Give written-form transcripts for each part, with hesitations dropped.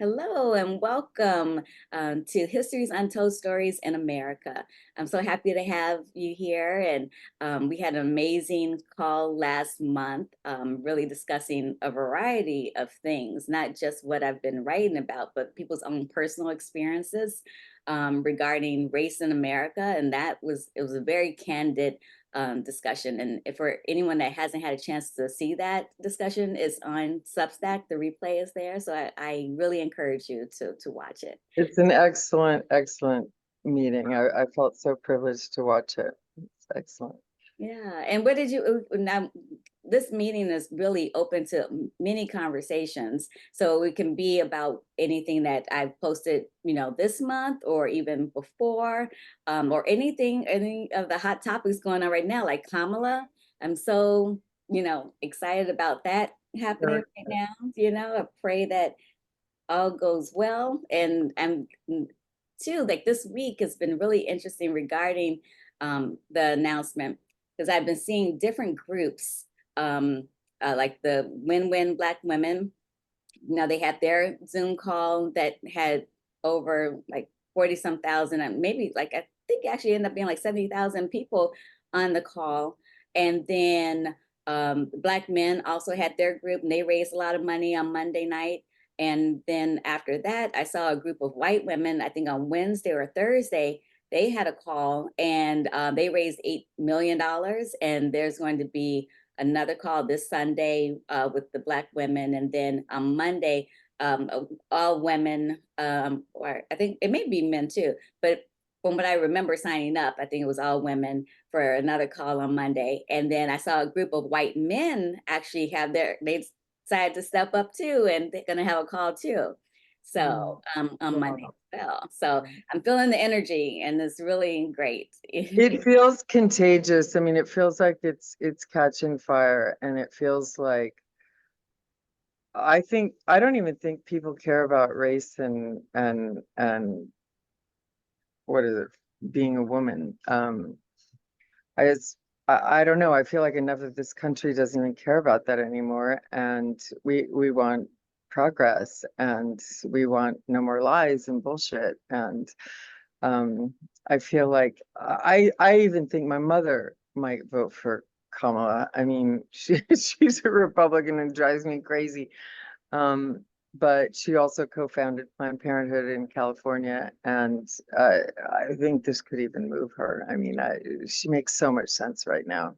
Hello and welcome to History's Untold Stories in America. I'm so happy to have you here. And we had an amazing call last month, really discussing a variety of things, not just what I've been writing about, but people's own personal experiences regarding race in America. And it was a very candid discussion. And if for anyone that hasn't had a chance to see that discussion, is on Substack. The replay is there, so I really encourage you to watch it. It's an excellent meeting. I felt so privileged to watch it. It's excellent. Yeah, and what did you now? This meeting is really open to many conversations, so it can be about anything that I've posted, this month or even before, or any of the hot topics going on right now, like Kamala. I'm so, excited about that happening Sure. right now. I pray that all goes well, and too, like this week has been really interesting regarding the announcement because I've been seeing different groups, like the Win-Win Black Women. They had their Zoom call that had over like 40 some thousand, and maybe like I think actually ended up being like 70,000 people on the call. And then Black men also had their group, and they raised a lot of money on Monday night. And then after that, I saw a group of white women, I think on Wednesday or Thursday, they had a call, and they raised $8 million. And there's going to be another call this Sunday with the Black women. And then on Monday, all women, or I think it may be men too, but from what I remember signing up, I think it was all women for another call on Monday. And then I saw a group of white men actually they decided to step up too, and they're going to have a call too. So on Monday Wow. as well. So I'm feeling the energy, and it's really great. It feels contagious. I mean, it feels like it's catching fire, and it feels like I don't even think people care about race and what is it, being a woman. I just I don't know. I feel like enough of this country doesn't even care about that anymore. And we want progress, and we want no more lies and bullshit. And um, I feel like I even think my mother might vote for Kamala. I mean, she's a Republican and drives me crazy. Um, but she also co-founded Planned Parenthood in California, and I think this could even move her. I mean, she makes so much sense right now.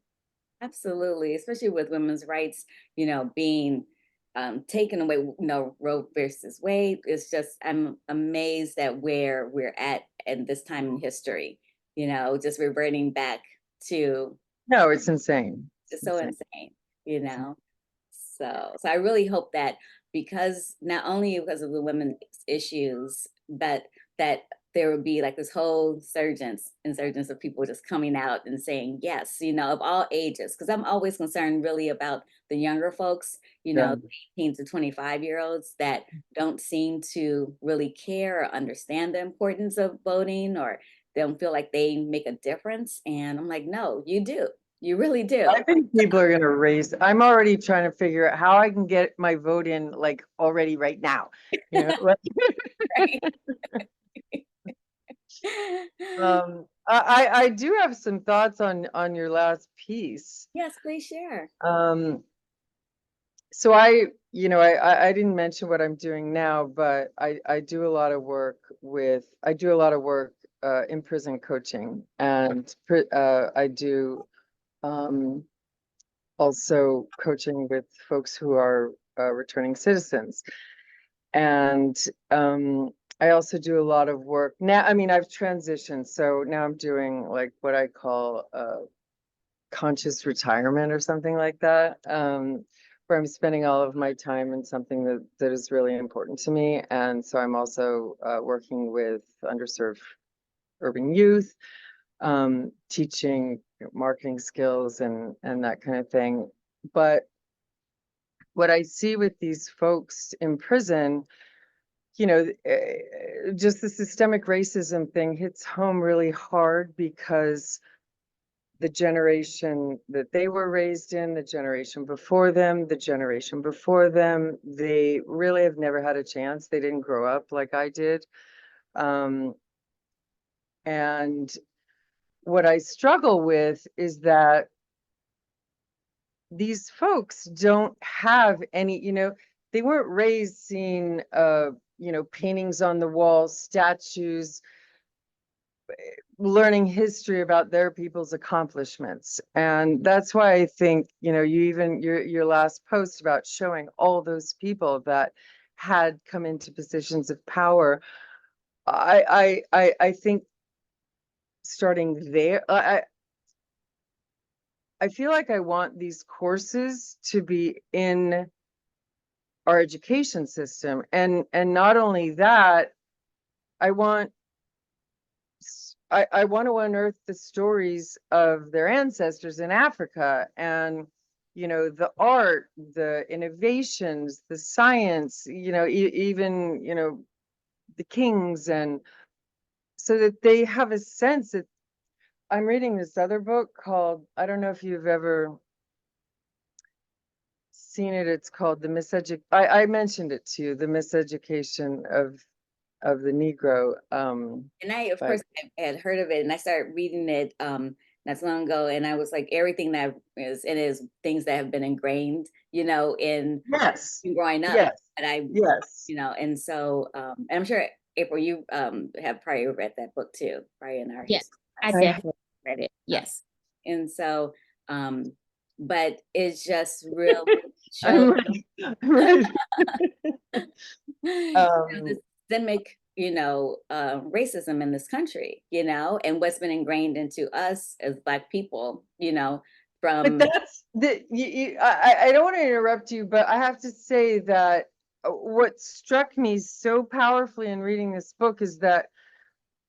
Absolutely, especially with women's rights, being taken away, Roe versus Wade. It's just, I'm amazed at where we're at this time in history, just reverting back to No, it's insane. It's just so insane. insane, you know. So I really hope that, because not only because of the women's issues, but that there would be like this whole insurgence of people just coming out and saying yes, of all ages. Because I'm always concerned really about the younger folks, Yeah. 18 to 25-year-olds that don't seem to really care or understand the importance of voting, or they don't feel like they make a difference. And I'm like, no, you do. You really do. I think people are going to raise. I'm already trying to figure out how I can get my vote in, like already right now. You know, like, Right. I do have some thoughts on your last piece. Yes, please share. Um, so I didn't mention what I'm doing now, but I do a lot of work in prison coaching, and I do um, also coaching with folks who are returning citizens. And I also do a lot of work now. I mean, I've transitioned, so now I'm doing like what I call conscious retirement or something like that, where I'm spending all of my time in something that is really important to me. And so I'm also working with underserved urban youth, teaching marketing skills and that kind of thing. But what I see with these folks in prison, just the systemic racism thing hits home really hard because the generation that they were raised in, the generation before them, the generation before them, they really have never had a chance. They didn't grow up like I did. And what I struggle with is that these folks don't have any, they weren't raised seeing, paintings on the walls, statues, learning history about their people's accomplishments. And that's why I think, you even your last post about showing all those people that had come into positions of power. I think starting there, I feel like I want these courses to be in our education system. And not only that, I want I want to unearth the stories of their ancestors in Africa, and the art, the innovations, the science, even the kings, and so that they have a sense that I'm reading this other book called, I don't know if you've ever seen it, it's called I mentioned it to you, The Miseducation of the Negro. And I, of But course, I had heard of it, and I started reading it not so long ago, and I was like, everything that is it is things that have been ingrained, yes, in growing up. yes, And I, yes, and so and I'm sure April, you have probably read that book too, probably in our Yes, history I class. I definitely read it. Yes. And so, but it's just really shows I'm ready. I'm ready. the Um, systemic, racism in this country, and what's been ingrained into us as Black people, but from that's I don't want to interrupt you, but I have to say that what struck me so powerfully in reading this book is that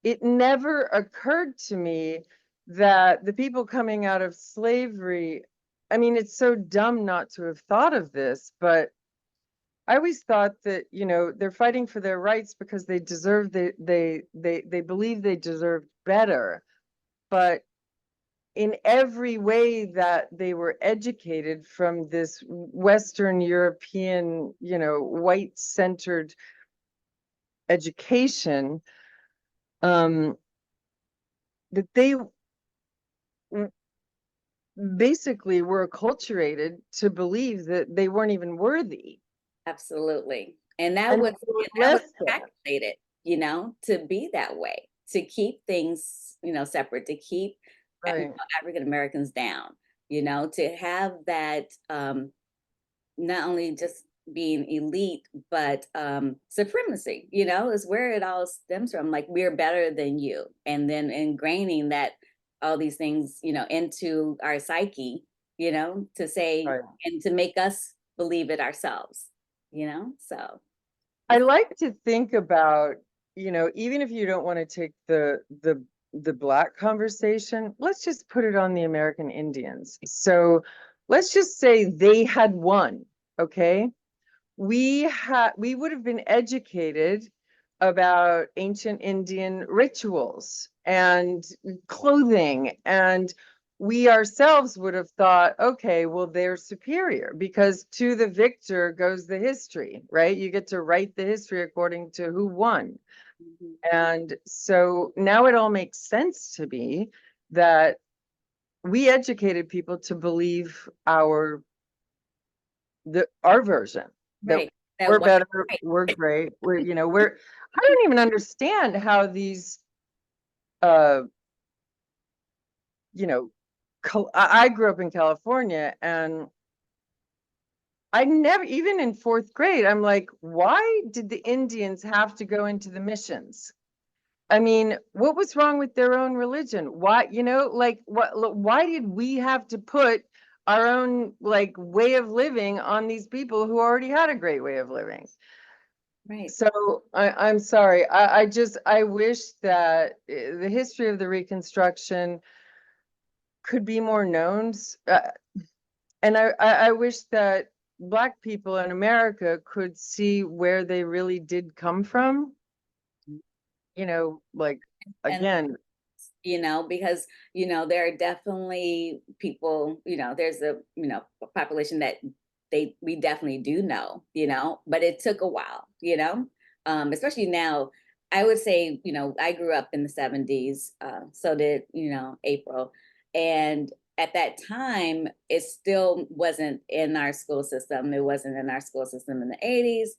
it never occurred to me that the people coming out of slavery, I mean, it's so dumb not to have thought of this, but I always thought that, they're fighting for their rights because they deserve, they believe they deserved better. But in every way that they were educated from this Western European, white centered education, that they basically were acculturated to believe that they weren't even worthy. absolutely. And that And was they were and that was less than. calculated, to be that way, to keep things, separate, to keep Right. African Americans down, to have that not only just being elite, but supremacy, is where it all stems from. Like, we're better than you. And then ingraining that all these things, into our psyche, to say Right. and to make us believe it ourselves, so I it's like to think about, even if you don't want to take the Black conversation, let's just put it on the American Indians. So let's just say they had won, okay? We would have been educated about ancient Indian rituals and clothing, and we ourselves would have thought, okay, well, they're superior because to the victor goes the history, right? You get to write the history according to who won. Mhm. And so now it all makes sense to me that we educated people to believe our version, that Right. That we're white, better, right. we're great, I don't even understand how these, uh, you know, I grew up in California, and I never, even in fourth grade, I'm like, why did the Indians have to go into the missions? I mean, what was wrong with their own religion? Why, why did we have to put our own like way of living on these people who already had a great way of living? Right. So I'm sorry. I wish that the history of the Reconstruction could be more known. And I wish that Black people in America could see where they really did come from. Like, And again, because, there are definitely people, there's a population that we definitely do know, but it took a while, especially now. I would say, I grew up in the 70s, so did, April. And at that time, it still wasn't in our school system. It wasn't in our school system in the 80s.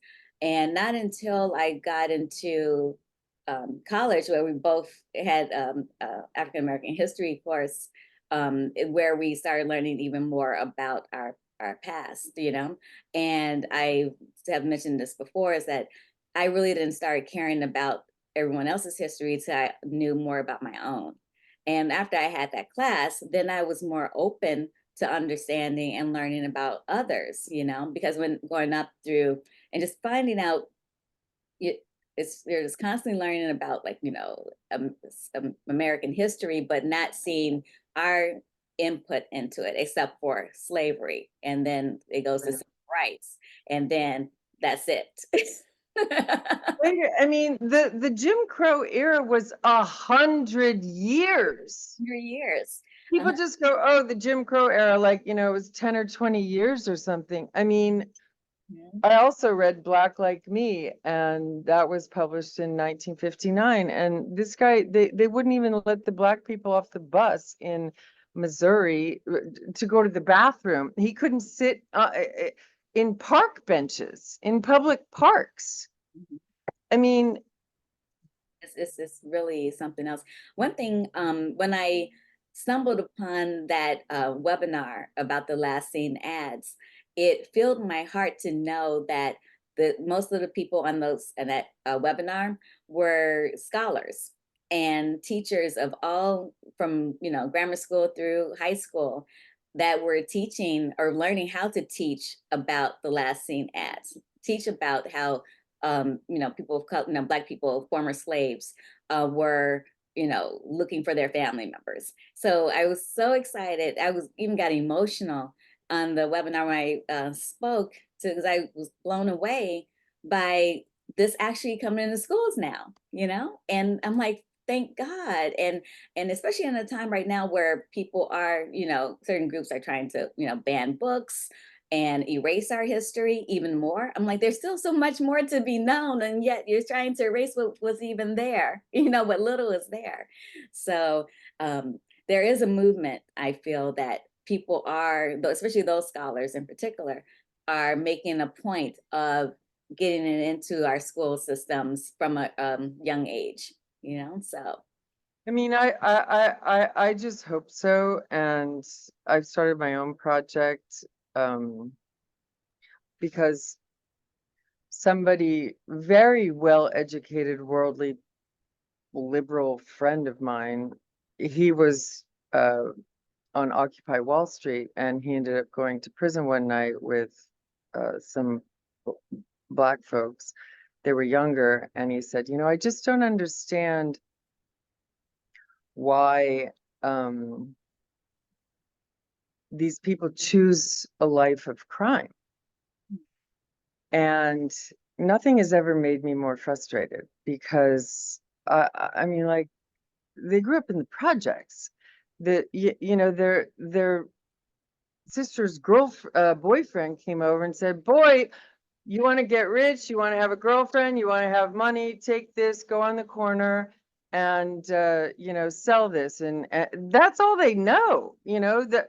And not until I got into college, where we both had African American history course, where we started learning even more about our past, And I have mentioned this before, is that I really didn't start caring about everyone else's history until I knew more about my own. And after I had that class, then I was more open to understanding and learning about others, because when going up through and just finding out, you're just constantly learning about, like, American history, but not seeing our input into it, except for slavery, and then it goes to civil rights, and then that's it. I mean, the Jim Crow era was 100 years. 3 years. People just go, oh, the Jim Crow era, like, it was 10 or 20 years or something. I mean, I also read Black Like Me, and that was published in 1959. And this guy, they wouldn't even let the Black people off the bus in Missouri to go to the bathroom. He couldn't sit in park benches, in public parks. I mean, it's really something else. One thing, when I stumbled upon that webinar about the last seen ads, it filled my heart to know that most of the people on that webinar were scholars and teachers of all, from grammar school through high school, that were teaching or learning how to teach about the last seen ads, teach about how people of color, Black people, former slaves, were, looking for their family members. So I was so excited. I was even got emotional on the webinar when I spoke, because I was blown away by this actually coming into schools now, and I'm like, thank God. And especially in a time right now where people are, certain groups are trying to, ban books and erase our history even more. I'm like, there's still so much more to be known, and yet you're trying to erase what was even there, what little is there. So there is a movement, I feel, that people are, especially those scholars in particular, are making a point of getting it into our school systems from a young age, so. I mean, I just hope so. And I've started my own project because somebody very well educated, worldly, liberal friend of mine, he was on Occupy Wall Street, and he ended up going to prison one night with some Black folks. They were younger, and he said, I just don't understand why these people choose a life of crime. And nothing has ever made me more frustrated, because I mean, like, they grew up in the projects. Their sister's boyfriend came over and said, boy, you want to get rich, you want to have a girlfriend, you want to have money, take this, go on the corner and sell this. And that's all they know, that.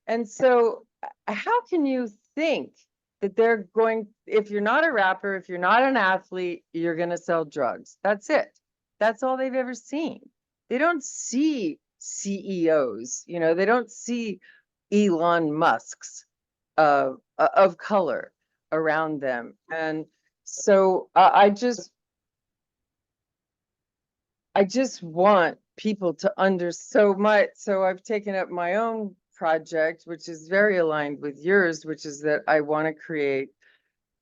And so how can you think that they're going, if you're not a rapper, if you're not an athlete, you're going to sell drugs? That's it. That's all they've ever seen. They don't see CEOs, they don't see Elon Musk's of color around them. And so I just want people to so I've taken up my own project, which is very aligned with yours, which is that I want to create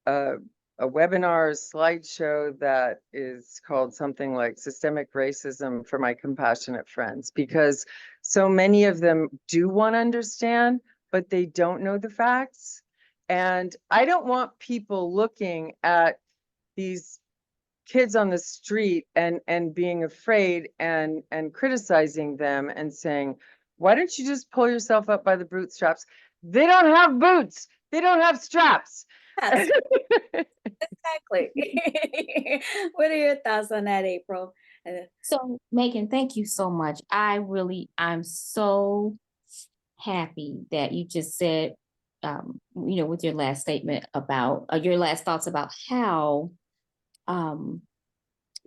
a, a webinar, slideshow that is called something like Systemic Racism for My Compassionate Friends, because so many of them do want to understand, but they don't know the facts. And I don't want people looking at these kids on the street and being afraid and criticizing them and saying, why don't you just pull yourself up by the bootstraps? They don't have boots. They don't have straps. Yes, exactly. What are your thoughts on that, April? So, Megan, thank you so much. I'm so happy that you just said, with your last statement about your last thoughts about how um,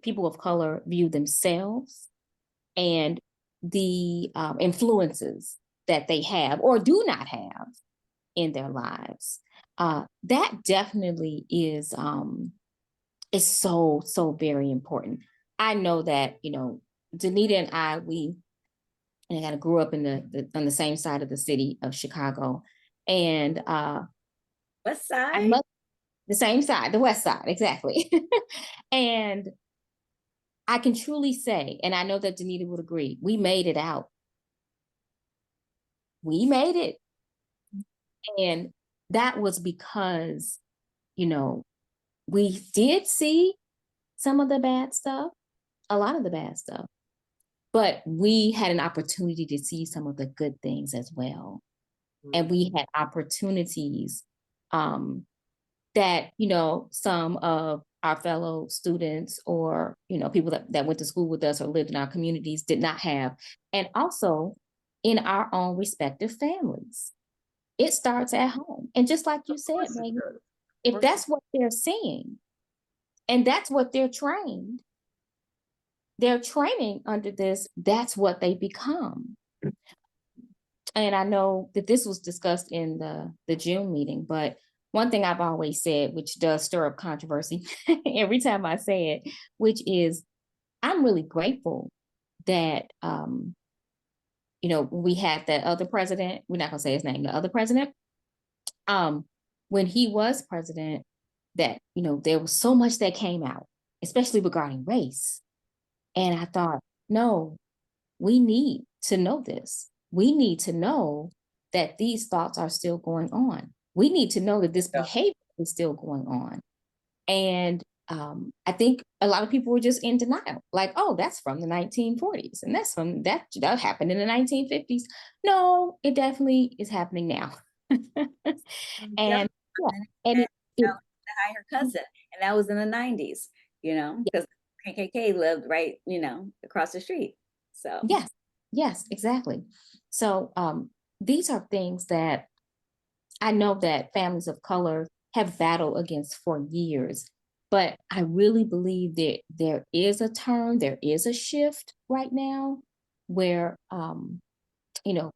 people of color view themselves and the influences that they have or do not have in their lives. That definitely is so very important. I know that Danita and I kind of grew up in on the same side of the city of Chicago, and West I Side? must the same side, the west side, exactly. And I can truly say, and I know that Danita would agree, we made it out. We made it. And that was because, you know, we did see some of the bad stuff, a lot of the bad stuff, but we had an opportunity to see some of the good things as well. And we had opportunities that, some of our fellow students or, people that went to school with us or lived in our communities did not have. And also in our own respective families. It starts at home. And just like you Of said, course it Megan, does. Of if course it that's what they're seeing and that's what they're training under this, that's what they become. And I know that this was discussed in the June meeting, but one thing I've always said, which does stir up controversy every time I say it, which is I'm really grateful that we had that other president, we're not gonna say his name, the other president, when he was president, that there was so much that came out, especially regarding race. And I thought, no, we need to know this. We need to know that these thoughts are still going on. We need to know that this Yeah. behavior is still going on. And I think a lot of people were just in denial, like, oh, that's from the 1940s, and that's from that happened in the 1950s. No, it definitely is happening now. Yep. And yeah, And and then, it to hire her cousin, and that was in the 90s, because KKK lived right, across the street. So yes, yes, exactly. So these are things that I know that families of color have battled against for years, but I really believe that there is a turn, there is a shift right now where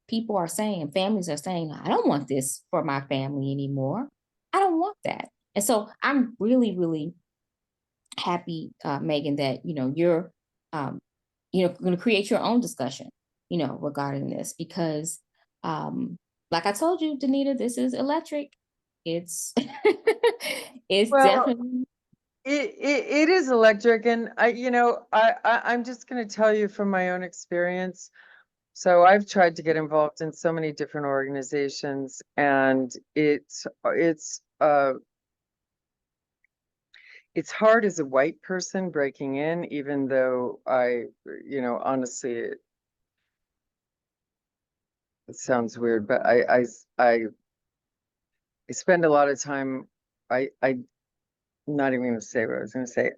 people are saying, families are saying, I don't want this for my family anymore. I don't want that. And so I'm really, really happy, Megan, that you're going to create your own discussion, regarding this because, like I told you, Danita, this is electric. It's it's Well, definitely it is electric, and I'm just going to tell you from my own experience. So I've tried to get involved in so many different organizations, and it's hard as a white person breaking in, even though honestly, it sounds weird, but I spend a lot of time. I'm not even going to say what I was going to say.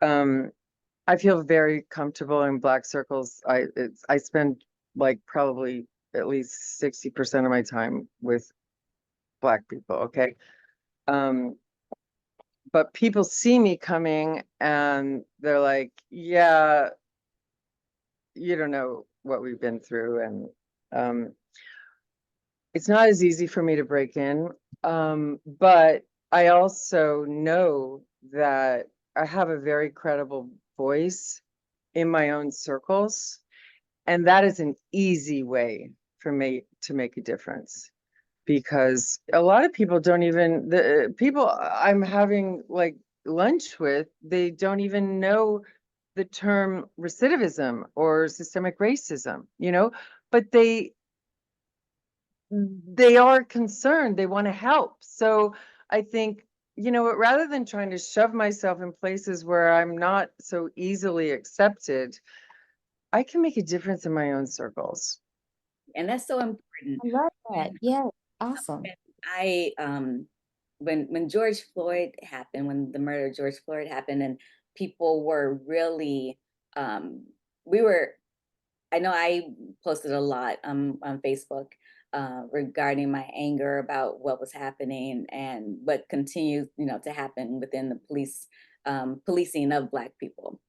Um I feel very comfortable in Black circles. I spend like probably at least 60% of my time with Black people. Okay. Um, but people see me coming and they're like, yeah, you don't know what we've been through. And it's not as easy for me to break in. But I also know that I have a very credible voice in my own circles. And that is an easy way for me to make a difference because a lot of people don't even, the people I'm having like lunch with, they don't even know the term recidivism or systemic racism, but they are concerned, they want to help. So I think you know what, rather than trying to shove myself in places where I'm not so easily accepted, I can make a difference in my own circles. And that's so important. I love that. Yeah, awesome. I when George Floyd happened, when the murder of George Floyd happened, and people were really we were, I know I posted a lot on Facebook regarding my anger about what was happening and what continues, to happen within the policing of Black people,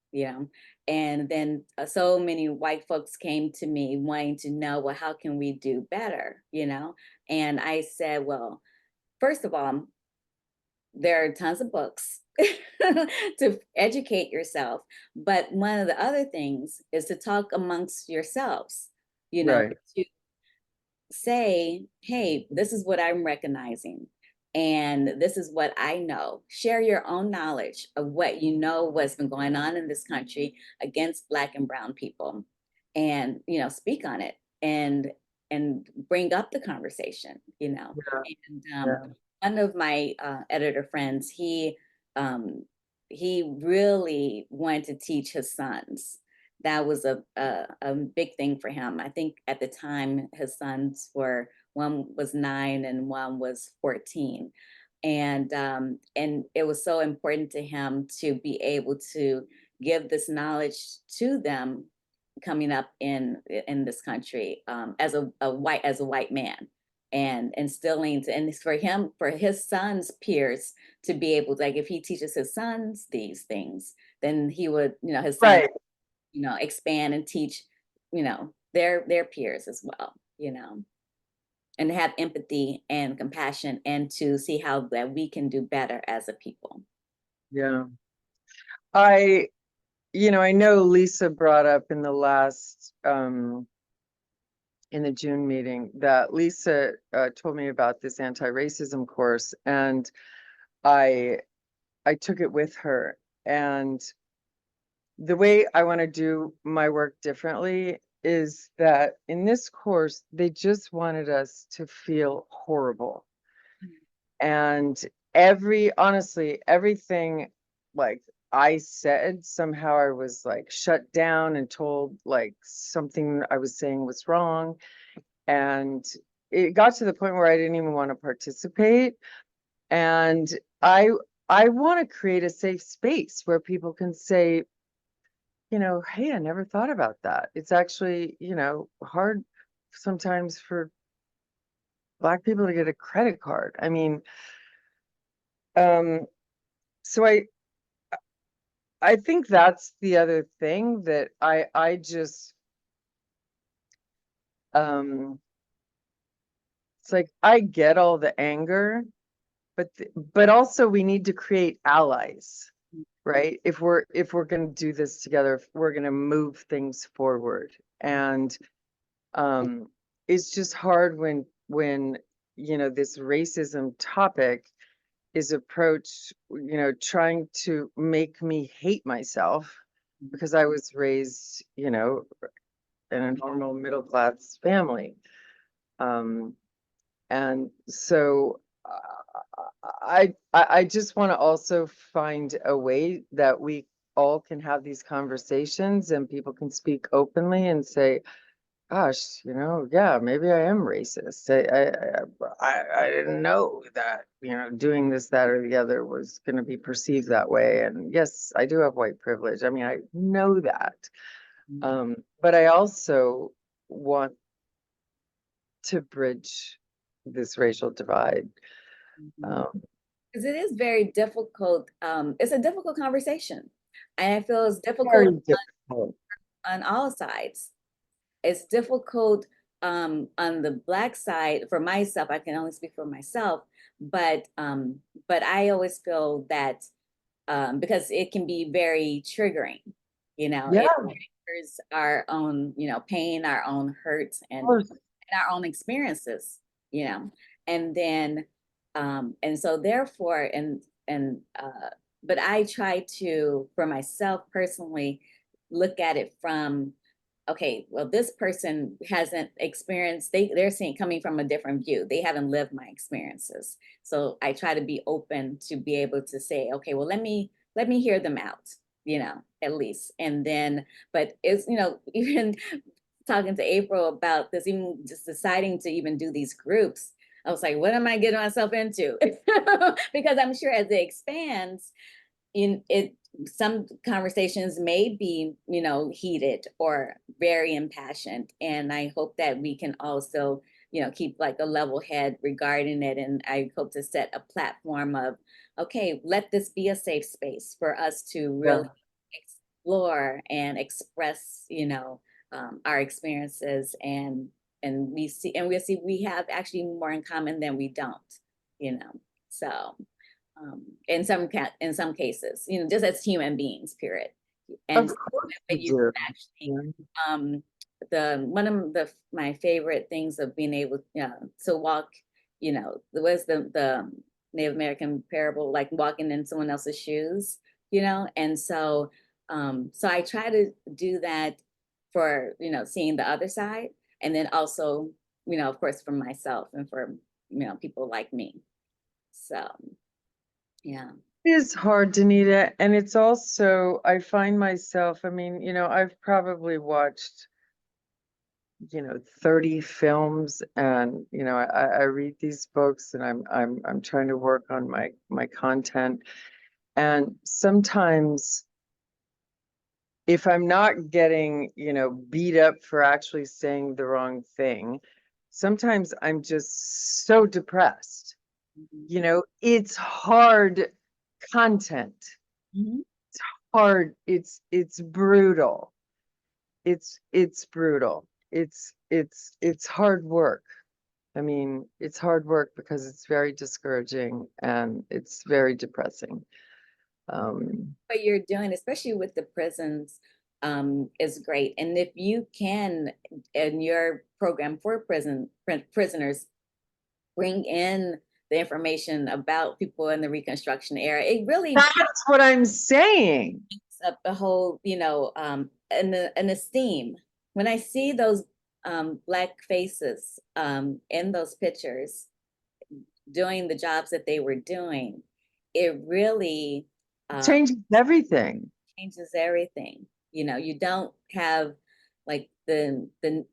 And then so many white folks came to me wanting to know, well, how can we do better, And I said, well, first of all, there are tons of books to educate yourself. But one of the other things is to talk amongst yourselves, Right. to say, hey, this is what I'm recognizing. And this is what I know. Share your own knowledge of what you know what's been going on in this country against Black and brown people, and speak on it and bring up the conversation. Yeah. And Yeah. one of my editor friends, he really wanted to teach his sons. That was a big thing for him. I think at the time his sons were, one was 9 and one was 14. And it was so important to him to be able to give this knowledge to them coming up in this country, as a white man, and instilling and for him, for his sons peers to be able to, like, if he teaches his sons these things, then he would, his sons, Right. expand and teach, their peers as well, and have empathy and compassion, and to see how that we can do better as a people. Yeah. I, I know Lisa brought up in the last, in the June meeting, that Lisa told me about this anti-racism course, and I took it with her. And the way I want to do my work differently is that in this course, they just wanted us to feel horrible. And honestly, everything, like, I said, somehow I was like shut down and told like something I was saying was wrong. And it got to the point where I didn't even want to participate. And I I want to create a safe space where people can say, hey, I never thought about that. It's actually, hard sometimes for Black people to get a credit card. I mean, so I think that's the other thing that I just it's like I get all the anger, but also we need to create allies, right? If we're going to do this together, if we're going to move things forward. And it's just hard when this racism topic is approached, trying to make me hate myself because I was raised, in a normal middle class family. And so I just want to also find a way that we all can have these conversations and people can speak openly and say, gosh, yeah, maybe I am racist. I didn't know that, doing this, that, or the other was going to be perceived that way. And yes, I do have white privilege. I mean, I know that. But I also want to bridge this racial divide. Because it is very difficult. It's a difficult conversation, and I feel it's Very difficult difficult. on all sides. It's difficult on the Black side. For myself, I can only speak for myself, but I always feel that because it can be very triggering, Yeah, it of triggers our own, pain, our own hurts, and course. our own experiences, and then and so therefore, but I try to, for myself personally, look at it from okay, well, this person hasn't experienced, they're seeing coming from a different view. They haven't lived my experiences. So I try to be open to be able to say, okay, well, let me hear them out, at least. And then, but it's, even talking to April about this, even just deciding to even do these groups, I was like, what am I getting myself into? Because I'm sure as it expands, in it, some conversations may be, heated or very impassioned. And I hope that we can also, keep like a level head regarding it. And I hope to set a platform of, okay, let this be a safe space for us to really explore and express, our experiences, and we'll see we have actually more in common than we don't, so in some cases, just as human beings, period. And Of course when you you do. actually, Yeah. the one of my favorite things of being able, to walk, was the Native American parable, like walking in someone else's shoes, and so I try to do that for, seeing the other side, and then also, of course, for myself and for, people like me. So, yeah. It is hard, Danita, and it's also, I find myself, I mean, I've probably watched, 30 films, and, I read these books, and I'm trying to work on my content. And sometimes if I'm not getting, beat up for actually saying the wrong thing, sometimes I'm just so depressed. It's hard content. Mhm. Hard. It's brutal. It's brutal. It's hard work. I mean, it's hard work because it's very discouraging and it's very depressing. What you're doing, especially with the prisons, is great. And if you can, in your program for prisoners, bring in the information about people in the Reconstruction era, it really That's what I'm saying. brings up the whole, an esteem. When I see those Black faces in those pictures doing the jobs that they were doing, it really Changes everything. changes everything. You don't have like the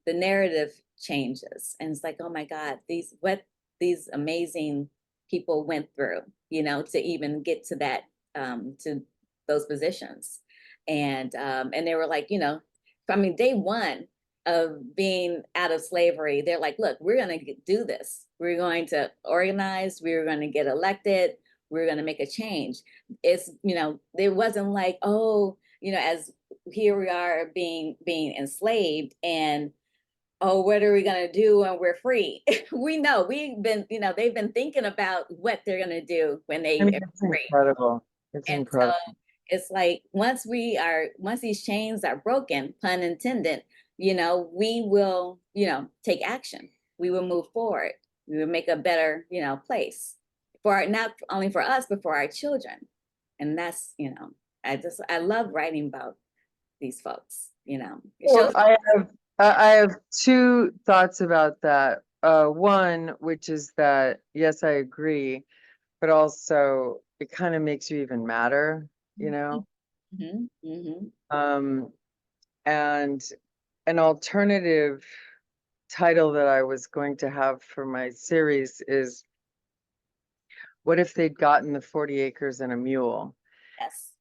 narrative changes, and it's like, oh my God, what these amazing people went through, to even get to that, to those positions, and they were like, I mean, day one of being out of slavery, they're like, look, we're going to do this. We're going to organize. We're going to get elected. We're going to make a change. It's, it wasn't like, oh, as here we are being enslaved, and oh, what are we going to do when we're free? We know they've been thinking about what they're going to do when I they mean, are it's free. incredible. It's And so incredible. it's like, once these chains are broken, pun intended, we will, take action. We will move forward. We will make a better, place not only for us, but for our children. And that's, I love writing about these folks, it Well, shows. I have two thoughts about that. One, which is that, yes, I agree, but also it kind of makes you even matter, you know? Mhm, mhm. Um, and an alternative title that I was going to have for my series is, what if they'd gotten the 40 acres and a mule? Yes.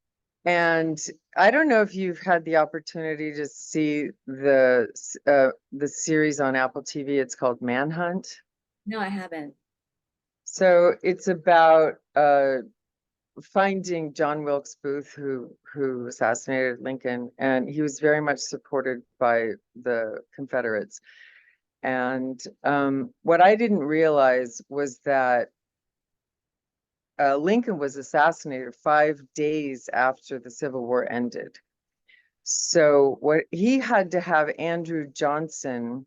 And I don't know if you've had the opportunity to see the series on Apple TV. It's called Manhunt. No, I haven't. So it's about finding John Wilkes Booth, who assassinated Lincoln, and he was very much supported by the Confederates. And what I didn't realize was that Lincoln was assassinated 5 days after the Civil War ended. So what he had to have Andrew Johnson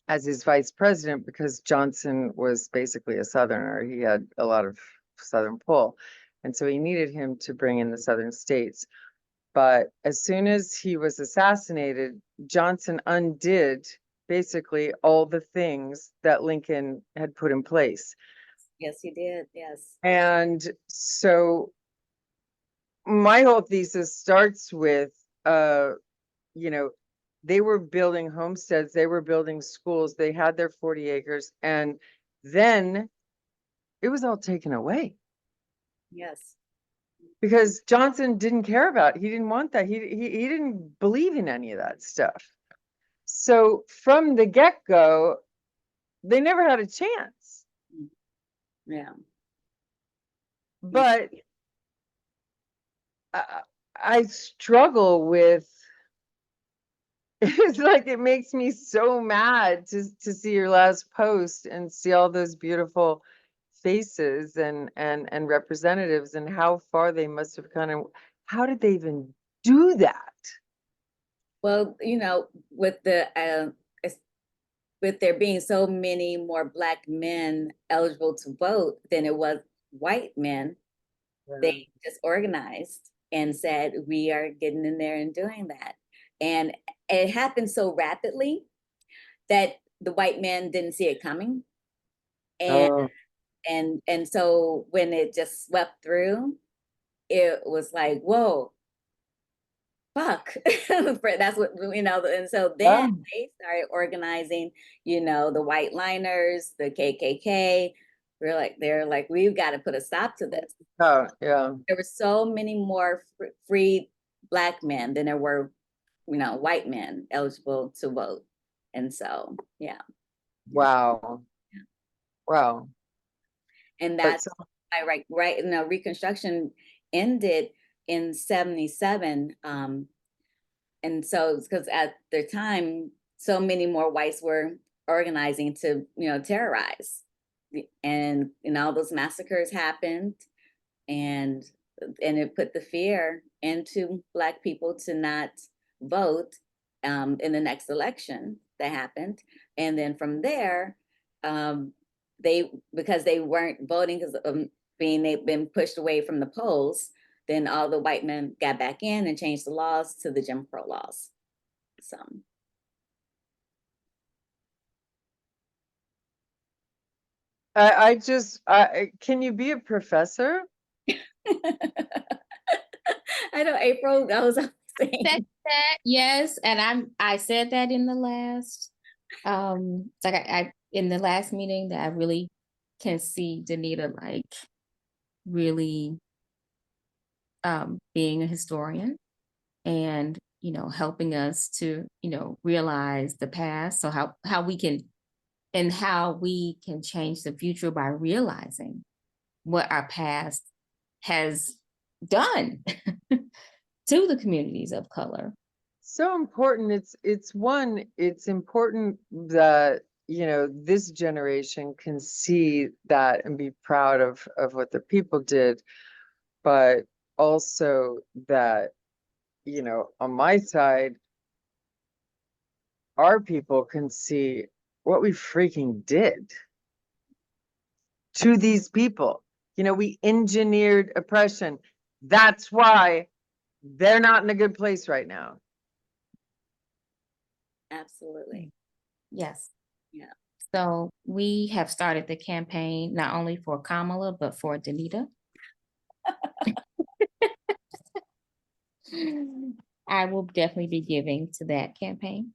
as his vice president, because Johnson was basically a Southerner. He had a lot of Southern pull. And so he needed him to bring in the Southern states. But as soon as he was assassinated, Johnson undid basically all the things that Lincoln had put in place. Yes, he did. Yes. And so my whole thesis starts with, you know, they were building homesteads, they were building schools, they had their 40 acres, and then it was all taken away Yes. because Johnson didn't care about it. He didn't want that. He didn't believe in any of that stuff. So from the get-go, they never had a chance. Yeah. But I struggle with, it's like it makes me so mad to see your last post and see all those beautiful faces and representatives and how far they must have kind of, how did they even do that? Well, you know, with the with there being so many more Black men eligible to vote than it was white men, they just organized and said, we are getting in there and doing that. And it happened so rapidly that the white men didn't see it coming. And Oh, and so when it just swept through, it was like, whoa, fuck. That's what, you know, and so then yeah. they started organizing, you know, the white liners, the KKK. They're like, we've got to put a stop to this. Oh, yeah. There were so many more free Black men than there were, you know, white men eligible to vote. And so, yeah. Wow. Wow. And But that's right, you know, Reconstruction ended in 77. And so, because at the time, so many more whites were organizing to, you know, terrorize. And, you know, all those massacres happened, and it put the fear into Black people to not vote in the next election that happened. And then from there, um, they, because they weren't voting because of they've been pushed away from the polls, then all the white men got back in and changed the laws to the Jim Crow laws. So. I just, can you be a professor? I know, April, that was saying. That, yes, and I said that in the last like I in the last meeting that I really can see Danita like really being a historian and you know helping us to you know realize the past, so how we can and how we can change the future by realizing what our past has done to the communities of color. So important. It's important that, you know, this generation can see that and be proud of what the people did, but also that, you know, on my side, our people can see what we freaking did to these people. You know, we engineered oppression. That's why they're not in a good place right now. Absolutely. Yes. Yeah. So we have started the campaign not only for Kamala, but for Danita. I will definitely be giving to that campaign.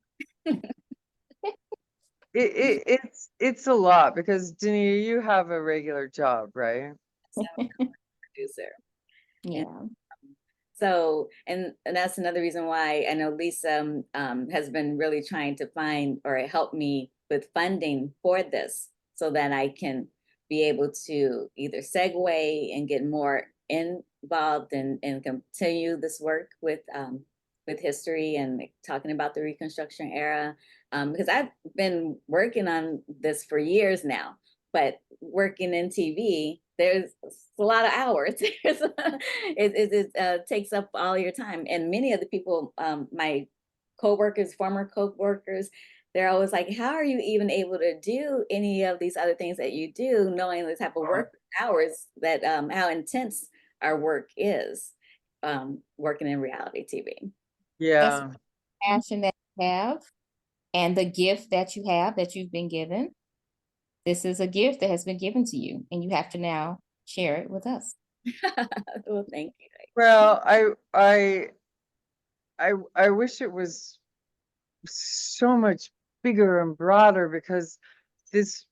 It's a lot because Danita, you have a regular job, right? So I'm a producer. Yeah. So, and that's another reason why I know Lisa has been really trying to find or help me with funding for this so that I can be able to either segue and get more involved and continue this work with history and talking about the Reconstruction era. Because I've been working on this for years now, but working in TV, there's a lot of hours. It takes up all your time. And many of the people, my coworkers, former coworkers, they're always like, how are you even able to do any of these other things that you do, knowing the type of work hours that, how intense our work is. working in reality TV. Yeah. Passion that you have and the gift that you have that you've been given. This is a gift that has been given to you, and you have to now share it with us. Well, thank you. Well, I wish it was so much bigger and broader, because this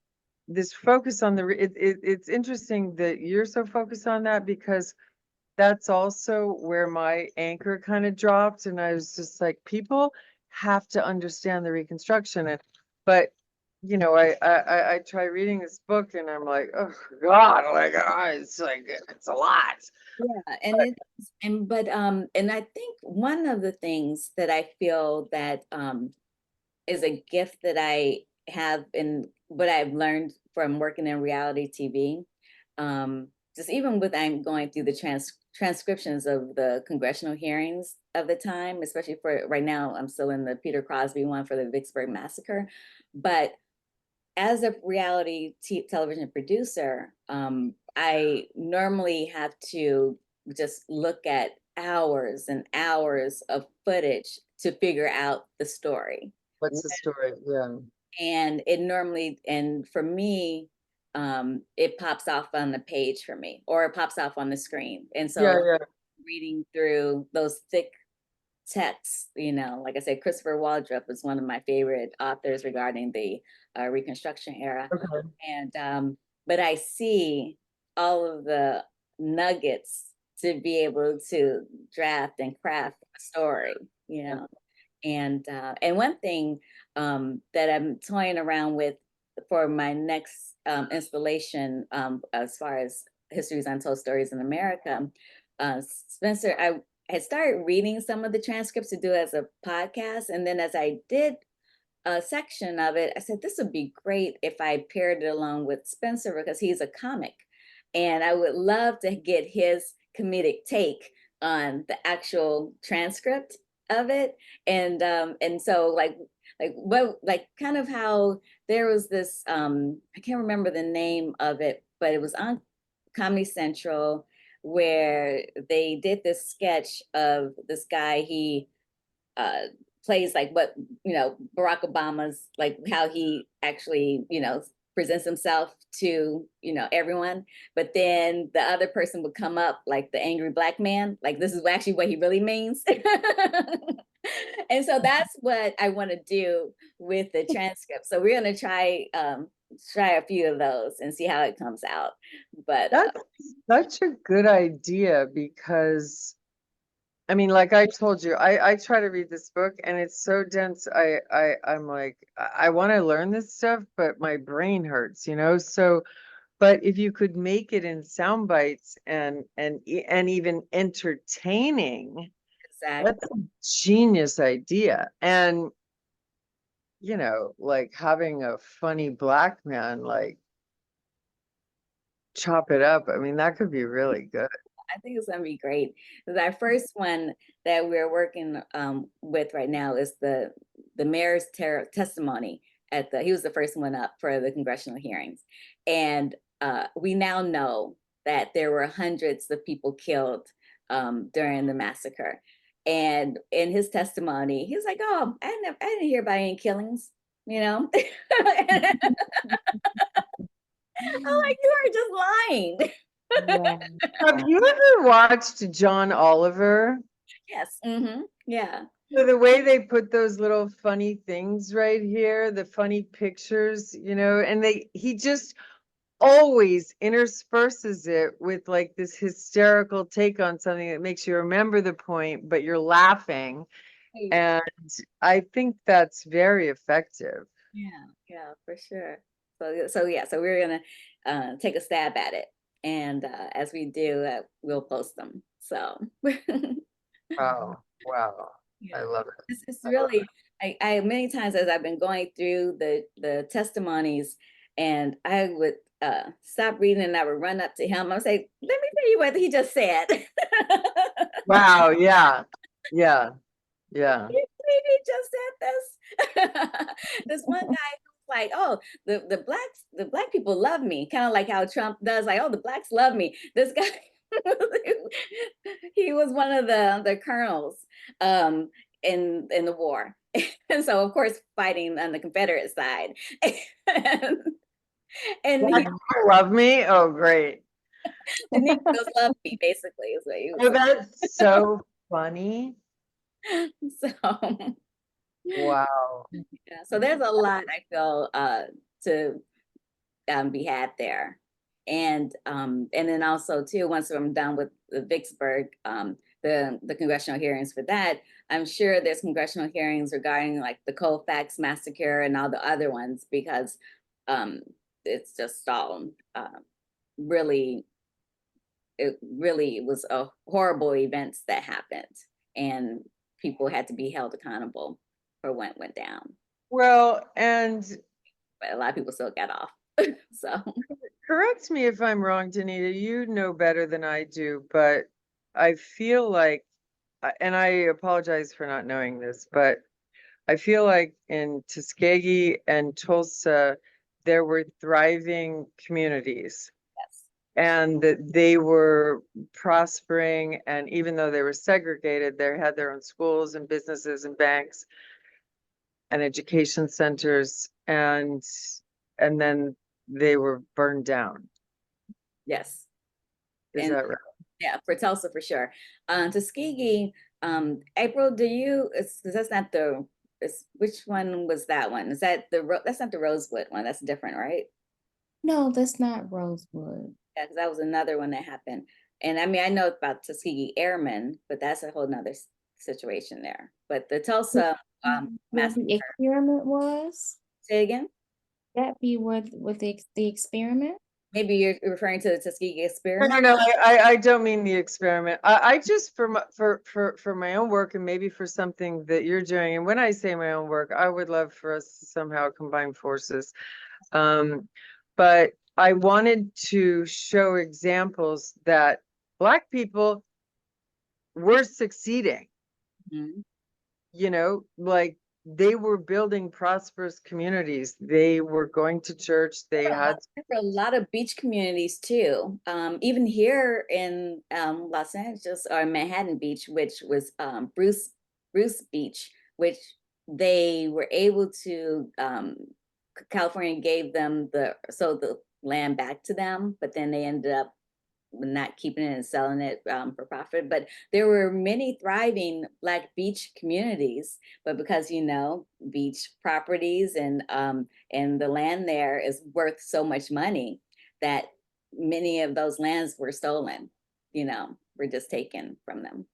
this focus on it's interesting that you're so focused on that, because that's also where my anchor kind of dropped, and I was just like, people have to understand the Reconstruction. And but I try reading this book, and I'm like, oh God, like, it's like, it's a lot. Yeah, and and I think one of the things that I feel that is a gift that I have in what I've learned from working in reality TV. Just even with I'm going through the transcriptions of the congressional hearings of the time, especially for right now, I'm still in the Peter Crosby one for the Vicksburg massacre. But as a reality television producer, I normally have to just look at hours and hours of footage to figure out the story. What's the story? Yeah. And it normally, and for me, it pops off on the page for me, or it pops off on the screen. And so Yeah, yeah. reading through those thick texts, like I said, Christopher Waldrop is one of my favorite authors regarding the Reconstruction era. Okay. And but I see all of the nuggets to be able to draft and craft a story, you know. And one thing that I'm toying around with for my next installation, as far as Histories Untold Stories in America, Spencer, I had started reading some of the transcripts to do as a podcast, and then as I did a section of it, I said this would be great if I paired it along with Spencer, because he's a comic, and I would love to get his comedic take on the actual transcript of it. And so like kind of how there was this I can't remember the name of it, but it was on Comedy Central, where they did this sketch of this guy. He uh plays like what Barack Obama's, like how he actually presents himself to everyone, but then the other person would come up like the angry black man, like this is actually what he really means. And so that's what I want to do with the transcript. So we're going to try a few of those and see how it comes out. But That's such a good idea, because I mean, like I told you, I try to read this book, and it's so dense. I'm like, I want to learn this stuff, but my brain hurts, So, but if you could make it in sound bites and even entertaining, exactly. that's a genius idea. And like having a funny black man like chop it up. I mean, that could be really good. I think it's gonna be great. Because our first one that we're working with right now is the mayor's testimony at he was the first one up for the congressional hearings, and we now know that there were hundreds of people killed during the massacre. And in his testimony, he was like, "Oh, I didn't hear about any killings," you know. I'm like, "You are just lying." Yeah. Have you ever watched John Oliver? Yes. Mm-hmm. Yeah. So the way they put those little funny things right here, the funny pictures, and he just always intersperses it with like this hysterical take on something that makes you remember the point, but you're laughing. And I think that's very effective. Yeah, for sure. So we're gonna take a stab at it, and as we do, we'll post them. So Wow. Wow. I yeah, love it. it's really I many times as I've been going through the testimonies, and I would stop reading and I would run up to him. I would say, "Let me tell you what he just said." Wow. Yeah. Yeah. Yeah. He just said this. This one guy who's like, "Oh, the black people love me," kind of like how Trump does, like, "Oh, the blacks love me." This guy, He was one of the colonels um, in the war, and so of course fighting on the Confederate side. and, and Black he people love me. Oh, great. the Negroes loved me, basically, is what he was Oh, that's so funny. saying. So Wow. yeah, so there's a lot I feel to be had there. And then also too, once I'm done with the Vicksburg, the congressional hearings for that, I'm sure there's congressional hearings regarding like the Colfax massacre and all the other ones because um, it's just all really, it really was a horrible events that happened, and people had to be held accountable for what went down. Well, and But a lot of people still got off. So correct me if I'm wrong, Danita, you know better than I do, but I feel like, and I apologize for not knowing this, but I feel like in Tuskegee and Tulsa, there were thriving communities yes. and that they were prospering. And even though they were segregated, they had their own schools and businesses and banks and education centers. And then they were burned down. Yes. Is And that right? yeah, for Tulsa for sure. Tuskegee, April, do you, that's not the, which one was that one? Is that that's not the Rosewood one, that's different, right? No, that's not Rosewood. Yeah, because that was another one that happened. And I mean, I know about Tuskegee Airmen, but that's a whole nother situation there. But the Tulsa Where massacre, the experiment was? say again? That be what the experiment? Maybe you're referring to the Tuskegee No, experiment? no, I don't mean the experiment. I just for my own work and maybe for something that you're doing. And when I say my own work, I would love for us to somehow combine forces. But I wanted to show examples that Black people were succeeding, Mhm. like they were building prosperous communities. They were going to church. They had There were a lot of beach communities too. Even here in Los Angeles or Manhattan Beach, which was Bruce Beach, which they were able to California gave them the land back to them, but then they ended up not keeping it and selling it for profit. But there were many thriving Black beach communities, but because beach properties and the land there is worth so much money that many of those lands were stolen. Were just taken from them.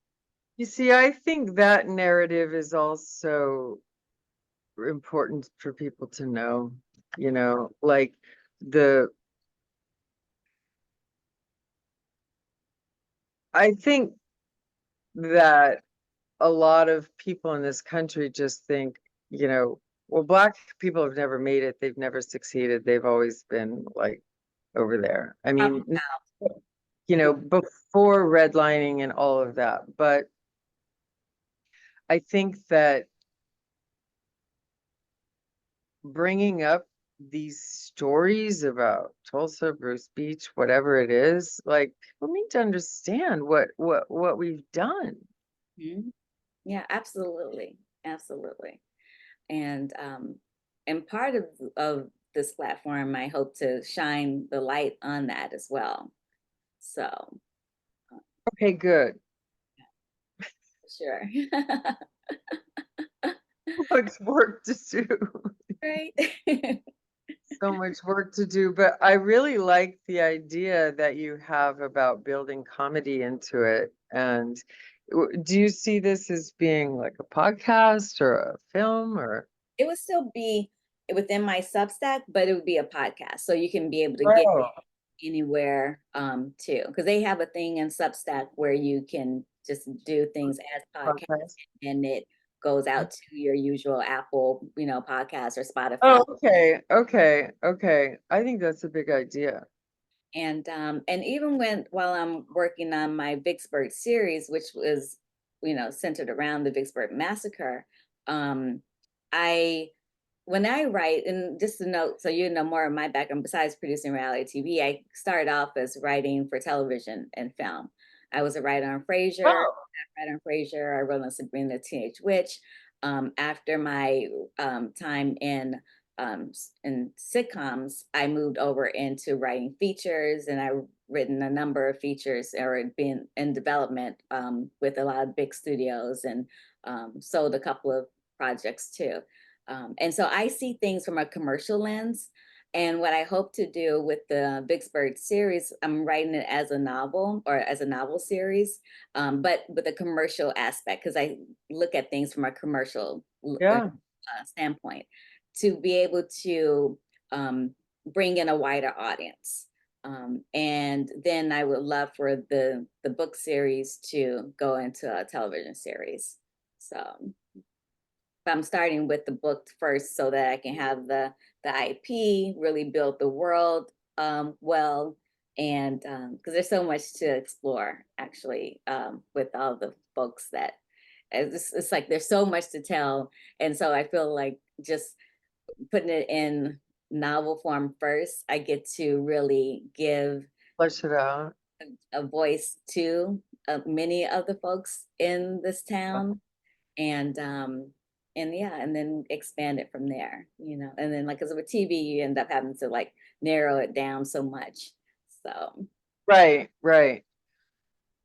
You see, I think that narrative is also important for people to know, like the I think that a lot of people in this country just think, well, Black people have never made it, they've never succeeded, they've always been like over there. I Up mean, now. before redlining and all of that. But I think that bringing up these stories about Tulsa, Bruce Beach, whatever it is, like people need to understand what we've done. Mhm. Yeah, absolutely, absolutely. And part of this platform, I hope to shine the light on that as well. So Okay, good. sure. So much work to do. Right. So much work to do, but I really like the idea that you have about building comedy into it. And do you see this as being like a podcast or a film or? It would still be within my Substack, but it would be a podcast. So you can be able to get Oh, anywhere too. Because they have a thing in Substack where you can just do things as podcasts podcast. and it goes out to your usual Apple, podcast or Spotify. Oh, okay, okay, okay. I think that's a big idea. And even while I'm working on my Vicksburg series, which was centered around the Vicksburg massacre, um, I when I write, and just to note, so you know more of my background, besides producing reality TV, I started off as writing for television and film. I was a writer on Frasier, Oh, I wrote on Sabrina the Teenage Witch. After my time in sitcoms, I moved over into writing features, and I've written a number of features or been in development with a lot of big studios, and sold a couple of projects too. And so I see things from a commercial lens. And what I hope to do with the Vicksburg series, I'm writing it as a novel or as a novel series, but with a commercial aspect, because I look at things from a commercial yeah. standpoint to be able to bring in a wider audience. And then I would love for the book series to go into a television series. So I'm starting with the book first so that I can have the IP, really build the world well, and because there's so much to explore actually with all the folks that it's like there's so much to tell, and so I feel like just putting it in novel form first, I get to really give Flesh it out. a voice to many of the folks in this town, and yeah, and then expand it from there, you know. And then like, because with TV you end up having to like narrow it down so much, so Right, right.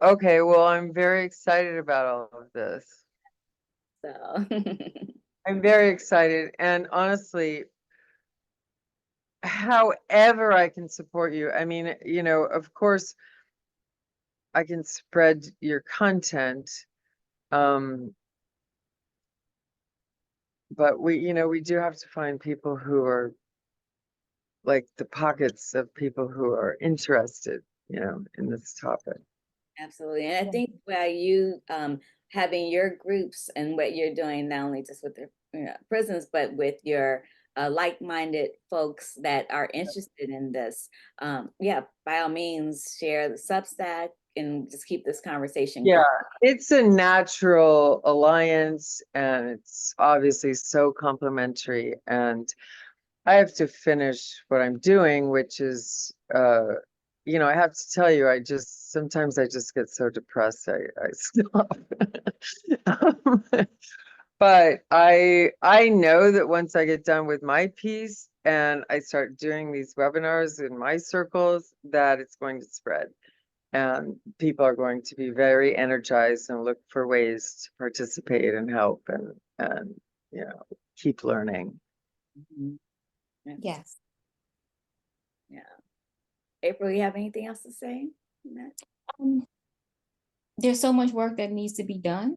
Okay, well, I'm very excited about all of this. so I'm very excited. And honestly, however I can support you, I mean, you know, of course, I can spread your content. But we, you know, we do have to find people who are like the pockets of people who are interested, you know, in this topic. absolutely. And I Yeah. think by you having your groups and what you're doing, not only just with the prisons, but with your like-minded folks that are interested in this, yeah, by all means, share the Substack and just keep this conversation Yeah, going. it's a natural alliance and it's obviously so complementary. And I have to finish what I'm doing, which is, you know, I have to tell you, sometimes I just get so depressed, I stop. Um, But I know that once I get done with my piece and I start doing these webinars in my circles, that it's going to spread. And people are going to be very energized and look for ways to participate and help and you know, keep learning. Mhm. Yes. Yeah. April, you have anything else to say? No? Um, there's so much work that needs to be done.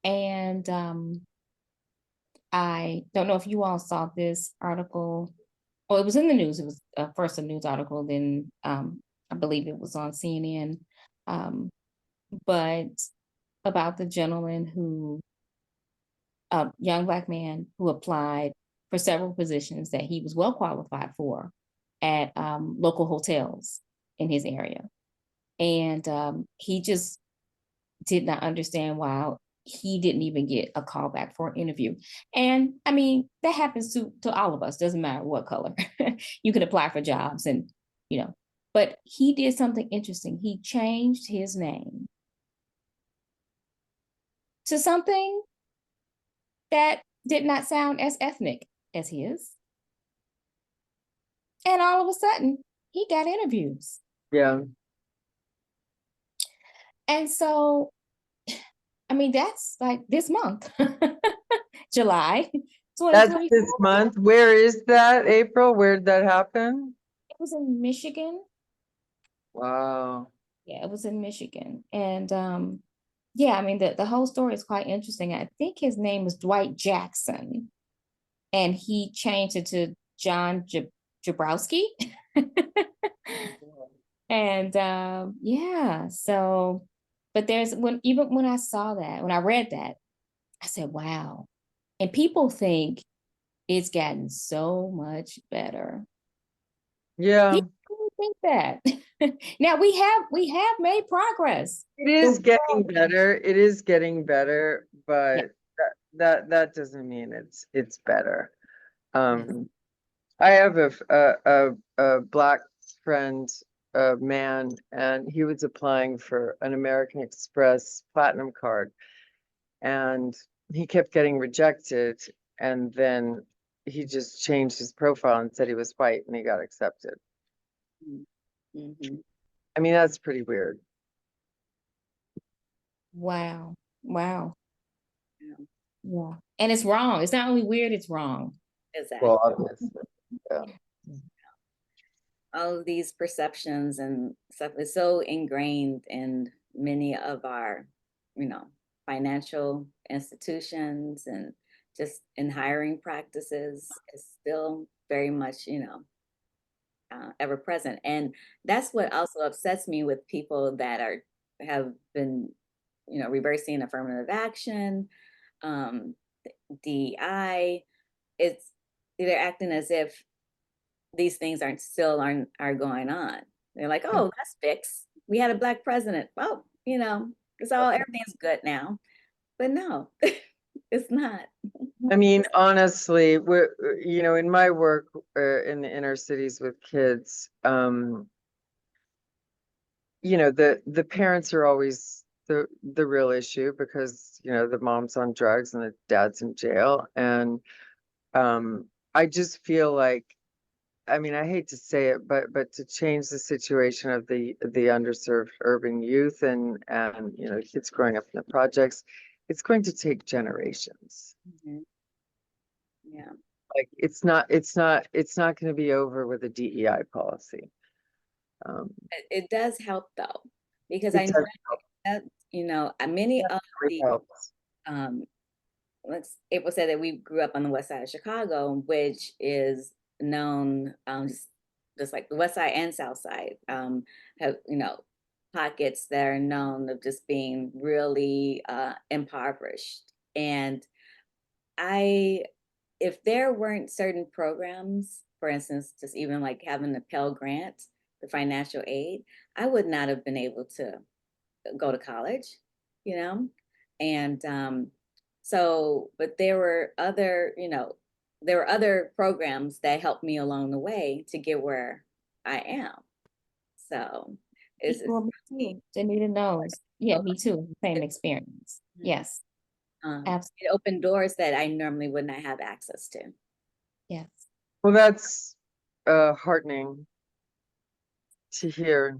And I don't know if you all saw this article. Well, it was in the news. It was first a news article, then I believe it was on CNN. Um, but about the gentleman who, a young Black man who applied for several positions that he was well qualified for at local hotels in his area. And he just did not understand why he didn't even get a call back for an interview. And I mean, that happens to all of us, doesn't matter what color. You can apply for jobs and, you know, but he did something interesting. He changed his name to something that did not sound as ethnic as his. And all of a sudden, he got interviews. Yeah, And so, I mean, that's like this month, July that's 2024. this month. Where is that, April? Where did that happen? It was in Michigan. Wow. Yeah, it was in Michigan. And yeah, I mean the whole story is quite interesting. I think his name was Dwight Jackson, and he changed it to John Jabrowski. And yeah, so but there's even when I saw that, when I read that, I said, wow. And people think it's gotten so much better. Yeah, People really think that. Now we have made progress. it The is getting world, better. It is getting better, yeah, but that doesn't mean it's better. I have a black friend, a man, and he was applying for an American Express Platinum card, and he kept getting rejected, and then he just changed his profile and said he was white, and he got accepted. Mhm. I mean, that's pretty weird. Wow. Wow. Yeah, Yeah. And it's wrong. It's not only weird, it's wrong. exactly. Well, obviously, yeah. All of these perceptions and stuff is so ingrained in many of our, financial institutions, and just in hiring practices is still very much, ever present. And that's what also upsets me with people that have been, reversing affirmative action, um, DEI. It's they're acting as if these things are going on. They're like, oh, that's fixed. We had a black president. Oh, everything's good now. But no, it's not. I mean, honestly, in my work in the inner cities with kids, the parents are always the real issue because, the mom's on drugs and the dad's in jail. And I just feel like, I mean, I hate to say it, but to change the situation of the underserved urban youth and kids growing up in the projects, it's going to take generations. Mhm. Yeah. Like it's not going to be over with a DEI policy. It does help though, because I It know does help. that, many of It the helps. um April said that we grew up on the west side of Chicago, which is known, just like the west side and south side, have, pockets that are known of just being really impoverished. And I, if there weren't certain programs, for instance, just even like having the Pell Grant, the financial aid, I would not have been able to go to college, you know? And but there were other programs that helped me along the way to get where I am. So it's Well, me too. Danita knows. Yeah, me too. Same experience. Yes, absolutely. it opened doors that I normally would not have access to. Yes. Well, that's heartening to hear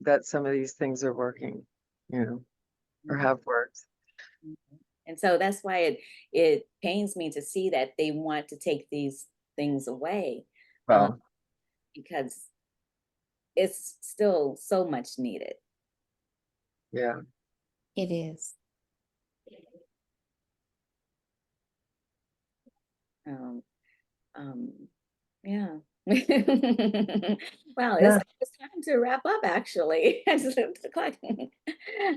that some of these things are working, or have worked. And so that's why it pains me to see that they want to take these things away, Well, because it's still so much needed. yeah. It is. Um, um, yeah. Wow, Yeah. it's time to wrap up actually. I just looked at the clock.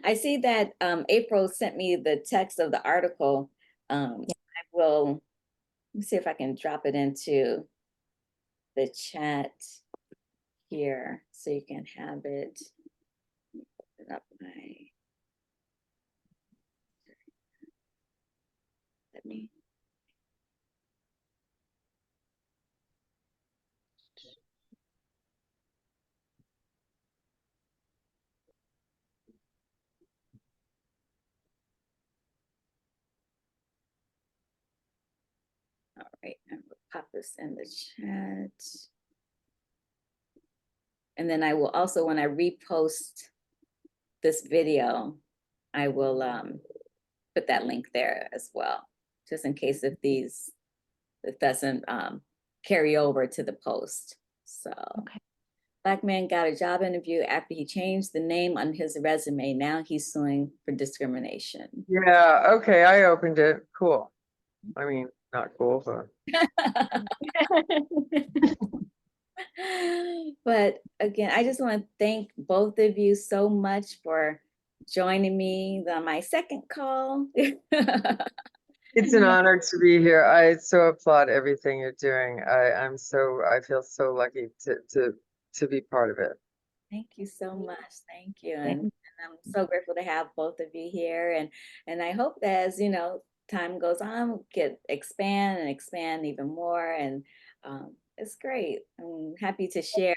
I see that April sent me the text of the article. I will, let me see if I can drop it into the chat here so you can have it. Put it up let me. All right, I'm gonna pop this in the chat. And then I will also, when I repost this video, I will put that link there as well, just in case if it doesn't carry over to the post. So, Okay. Black man got a job interview after he changed the name on his resume. Now he's suing for discrimination. Yeah. Okay. I opened it. Cool. I mean, not cool, but But again, I just want to thank both of you so much for joining me on my second call. it's an honor to be here. I so applaud everything you're doing. I feel so lucky to be part of it. Thank you so much. Thank you. Thank And I'm so grateful to have both of you here. And I hope that as, time goes on, we'll expand and expand even more. And it's great. I'm happy to share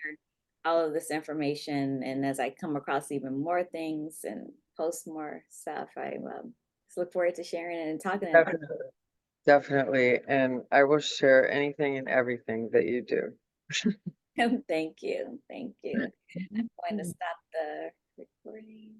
all of this information. And as I come across even more things and post more stuff, I just look forward to sharing it and talking. Definitely. Definitely. And I will share anything and everything that you do. Thank you. Thank you. I'm going to stop the recording.